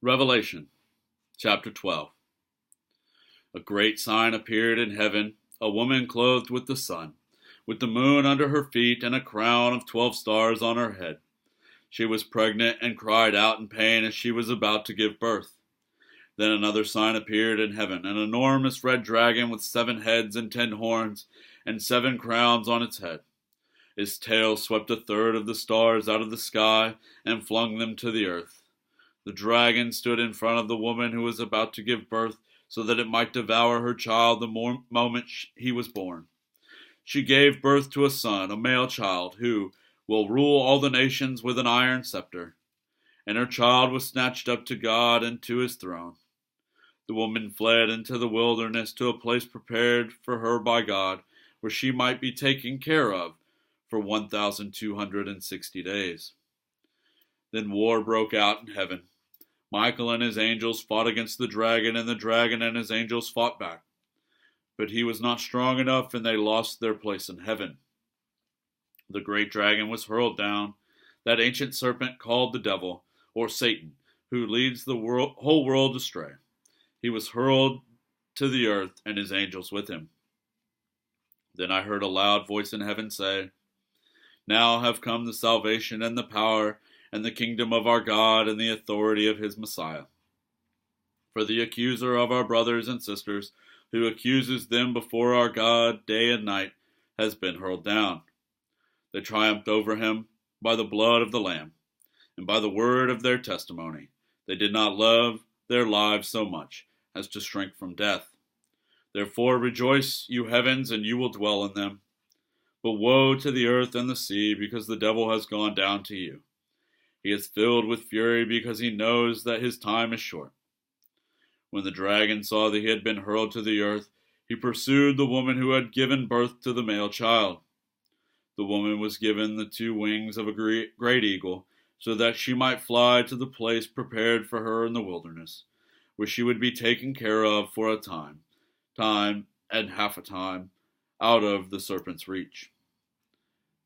Revelation chapter 12. A great sign appeared in heaven, a woman clothed with the sun, with the moon under her feet and a crown of 12 stars on her head. She was pregnant and cried out in pain as she was about to give birth. Then another sign appeared in heaven, an enormous red dragon with 7 heads and 10 horns and 7 crowns on its head. His tail swept a third of the stars out of the sky and flung them to the earth. The dragon stood in front of the woman who was about to give birth so that it might devour her child the moment he was born. She gave birth to a son, a male child, who will rule all the nations with an iron scepter. And her child was snatched up to God and to his throne. The woman fled into the wilderness to a place prepared for her by God, where she might be taken care of for 1,260 days. Then war broke out in heaven. Michael and his angels fought against the dragon, and the dragon and his angels fought back. But he was not strong enough, and they lost their place in heaven. The great dragon was hurled down, that ancient serpent called the devil, or Satan, who leads the whole world astray. He was hurled to the earth, and his angels with him. Then I heard a loud voice in heaven say, "Now have come the salvation and the power and the kingdom of our God and the authority of his Messiah. For the accuser of our brothers and sisters, who accuses them before our God day and night, has been hurled down. They triumphed over him by the blood of the Lamb and by the word of their testimony. They did not love their lives so much as to shrink from death. Therefore rejoice, you heavens, and you will dwell in them. But woe to the earth and the sea, because the devil has gone down to you. He is filled with fury because he knows that his time is short." When the dragon saw that he had been hurled to the earth, he pursued the woman who had given birth to the male child. The woman was given the 2 wings of a great eagle, so that she might fly to the place prepared for her in the wilderness, where she would be taken care of for a time and half a time, out of the serpent's reach.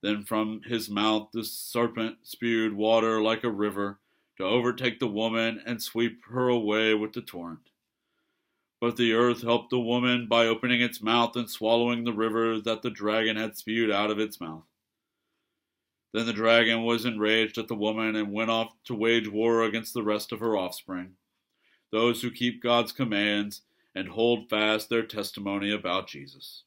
Then from his mouth the serpent spewed water like a river to overtake the woman and sweep her away with the torrent. But the earth helped the woman by opening its mouth and swallowing the river that the dragon had spewed out of its mouth. Then the dragon was enraged at the woman and went off to wage war against the rest of her offspring, those who keep God's commands and hold fast their testimony about Jesus.